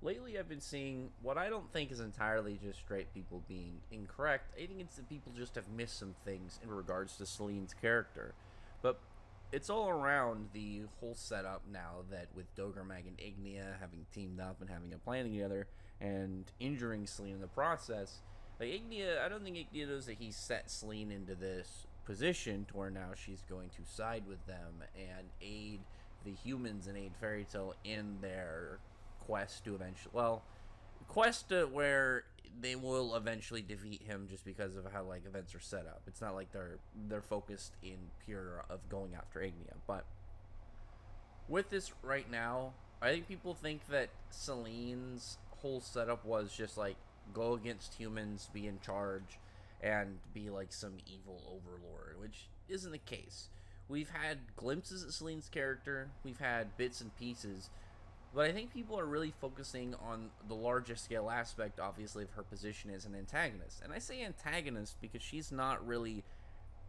lately I've been seeing what I don't think is entirely just straight people being incorrect. I think it's that people just have missed some things in regards to Selene's character. But it's all around the whole setup now that with Dogromag and Ignia having teamed up and having a plan together and injuring Selene in the process. Like Ignia, I don't think Ignia knows that he set Selene into this position to where now she's going to side with them and aid the humans and aid Fairy Tail in their quest to eventually, quest where they will eventually defeat him just because of how like events are set up. It's not like they're focused in pure of going after Ignia. But with this right now, I think people think that Selene's whole setup was just like go against humans, be in charge, and be like some evil overlord, which isn't the case. We've had glimpses of Selene's character, we've had bits and pieces, but I think people are really focusing on the larger scale aspect, obviously, of her position as an antagonist. And I say antagonist because she's not really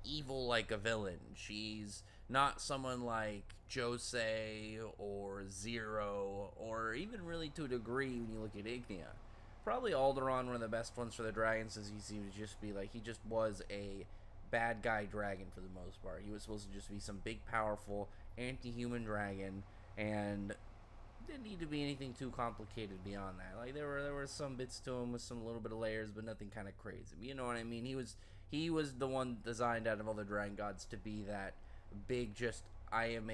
evil like a villain. She's not someone like Josei or Zero, or even really to a degree when you look at Ignia. Probably Alderaan, one of the best ones for the dragons, as he seemed to just be like, he just was a bad guy dragon for the most part. He was supposed to just be some big, powerful, anti-human dragon, and didn't need to be anything too complicated beyond that. Like there were some bits to him with some little bit of layers, but nothing kind of crazy. But you know what I mean? He was the one designed out of all the dragon gods to be that big. Just I'm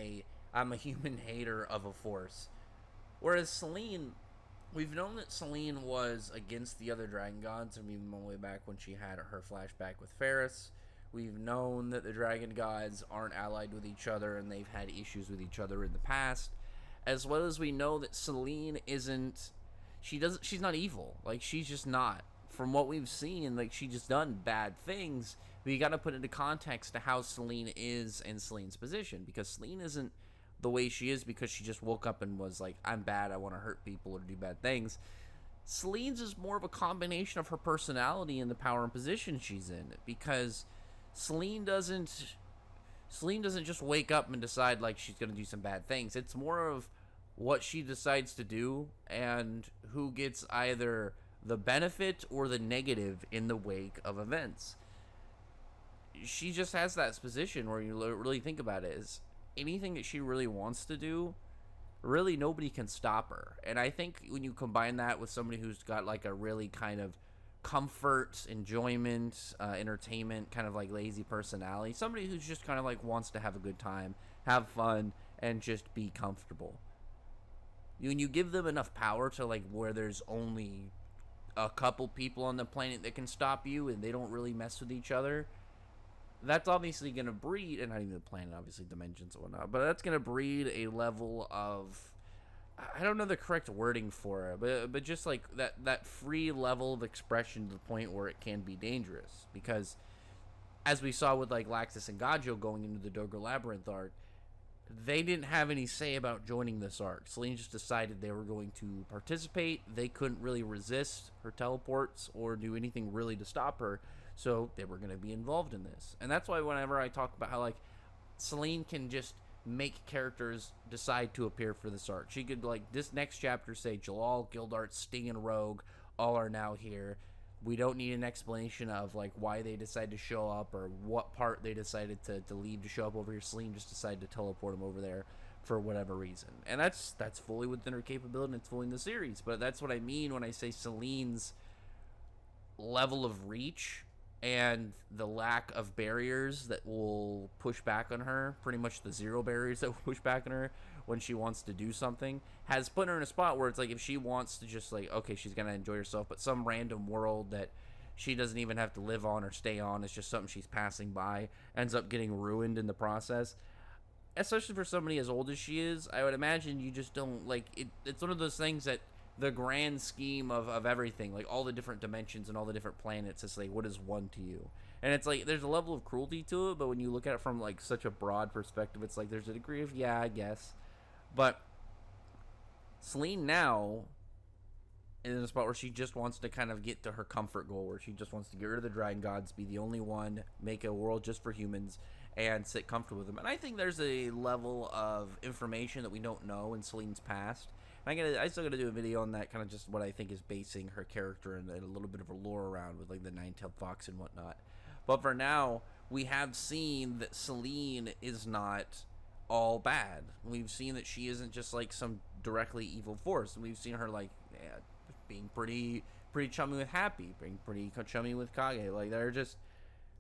a human hater of a force. Whereas Selene, we've known that Selene was against the other dragon gods, and even all the way back when she had her flashback with Ferris. We've known that the dragon gods aren't allied with each other, and they've had issues with each other in the past. As well as we know that Selene she's not evil. Like, she's just not. From what we've seen, like, she's just done bad things. But you gotta put into context to how Selene is and Selene's position. Because Selene isn't the way she is because she just woke up and was like, I'm bad, I want to hurt people or do bad things. Selene's is more of a combination of her personality and the power and position she's in. Because Selene doesn't just wake up and decide like she's going to do some bad things. It's more of what she decides to do and who gets either the benefit or the negative in the wake of events. She just has that position where you really think about it is anything that she really wants to do, really nobody can stop her. And I think when you combine that with somebody who's got like a really kind of comfort, enjoyment, entertainment, kind of like lazy personality. Somebody who's just kind of like wants to have a good time, have fun, and just be comfortable. When you give them enough power to like where there's only a couple people on the planet that can stop you and they don't really mess with each other, that's obviously going to breed, and not even the planet, obviously dimensions and whatnot, but that's going to breed a level of, I don't know the correct wording for it, but just like that free level of expression to the point where it can be dangerous. Because as we saw with like Laxus and Gajo going into the Dogra Labyrinth arc, they didn't have any say about joining this arc. Selene just decided they were going to participate. They couldn't really resist her teleports or do anything really to stop her, so they were going to be involved in this. And that's why whenever I talk about how like Selene can just make characters decide to appear for this arc. She could, like, this next chapter say Jalal, Gildart, Sting, and Rogue all are now here. We don't need an explanation of, like, why they decided to show up or what part they decided to leave to show up over here. Selene just decided to teleport them over there for whatever reason. And that's fully within her capability and it's fully in the series. But that's what I mean when I say Selene's level of reach and the lack of barriers that will push back on her, pretty much the zero barriers that will push back on her when she wants to do something, has put her in a spot where it's like if she wants to just like, okay, she's going to enjoy herself, but some random world that she doesn't even have to live on or stay on, it's just something she's passing by, ends up getting ruined in the process. Especially for somebody as old as she is, I would imagine you just don't, like, it's one of those things that the grand scheme of everything, like all the different dimensions and all the different planets, it's like, what is one to you? And it's like, there's a level of cruelty to it, but when you look at it from like such a broad perspective, it's like, there's a degree of, yeah, I guess. But Selene now in a spot where she just wants to kind of get to her comfort goal, where she just wants to get rid of the dragon gods, be the only one, make a world just for humans, and sit comfortable with them. And I think there's a level of information that we don't know in Selene's past I still gotta do a video on that, kind of just what I think is basing her character and a little bit of her lore around with like the nine-tailed fox and whatnot. But for now, we have seen that Selene is not all bad. We've seen that she isn't just like some directly evil force. We've seen her like being pretty chummy with Happy, being pretty chummy with Kage. Like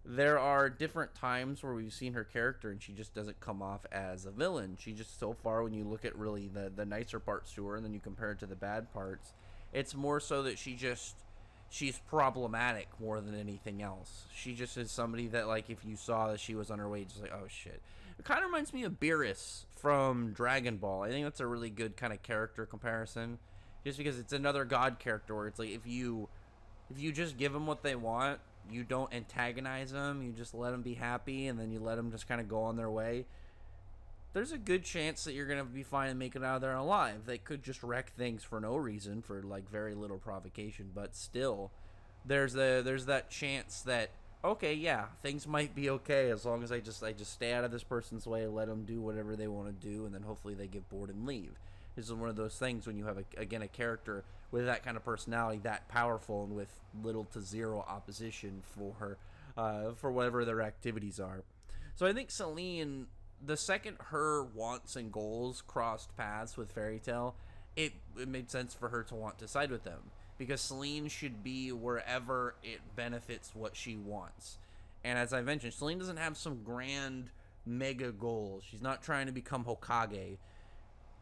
there are different times where we've seen her character and she just doesn't come off as a villain. She just, so far, when you look at really the nicer parts to her and then you compare it to the bad parts, it's more so that she's problematic more than anything else. She just is somebody that, like, if you saw that she was on her way, just like, oh shit. It kind of reminds me of Beerus from Dragon Ball. I think that's a really good kind of character comparison, just because it's another god character where it's like if you just give them what they want, you don't antagonize them, you just let them be happy, and then you let them just kind of go on their way, there's a good chance that you're going to be fine and make it out of there alive. They could just wreck things for no reason, for like very little provocation, but still, there's that chance that, okay, yeah, things might be okay as long as I just stay out of this person's way, let them do whatever they want to do, and then hopefully they get bored and leave. This is one of those things when you have, a character with that kind of personality, that powerful, and with little to zero opposition for whatever their activities are. So I think Selene, the second her wants and goals crossed paths with Fairy Tail, it made sense for her to want to side with them. Because Selene should be wherever it benefits what she wants. And as I mentioned, Selene doesn't have some grand mega goals. She's not trying to become Hokage.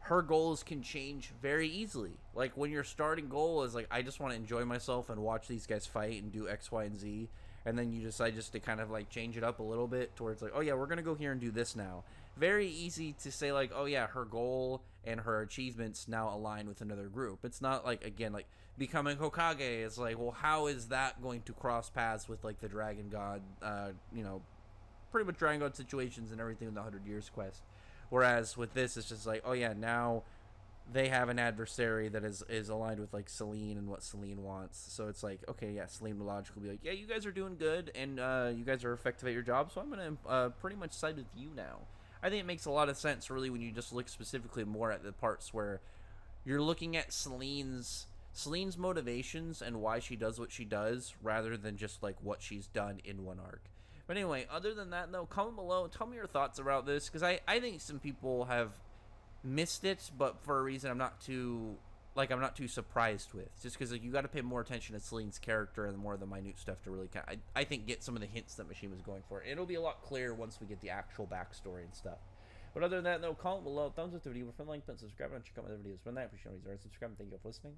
Her goals can change very easily. Like, when your starting goal is like, I just want to enjoy myself and watch these guys fight and do X, Y, and Z, and then you decide just to kind of like change it up a little bit towards like, oh yeah, we're gonna go here and do this now. Very easy to say like, oh yeah, her goal and her achievements now align with another group. It's not like, again, like becoming Hokage is like, well, how is that going to cross paths with like the Dragon God, pretty much Dragon God situations and everything in the 100 Years quest. Whereas with this, it's just like, oh yeah, now they have an adversary that is aligned with like Selene and what Selene wants. So it's like, okay, yeah, Selene will logically be like, yeah, you guys are doing good and you guys are effective at your job, so I'm gonna pretty much side with you now. I think it makes a lot of sense, really, when you just look specifically more at the parts where you're looking at Selene's motivations and why she does what she does, rather than just like what she's done in one arc. But anyway, other than that, though, comment below. Tell me your thoughts about this, because I think some people have missed it, but for a reason I'm not too surprised with. Just because like, you got to pay more attention to Selene's character and more of the minute stuff to really kind of, I think, get some of the hints that Machine was going for. It'll be a lot clearer once we get the actual backstory and stuff. But other than that, though, comment below, thumbs up the video, friend, like, button, subscribe, and check out my other videos. From that, appreciate it. Subscribe, and thank you for listening.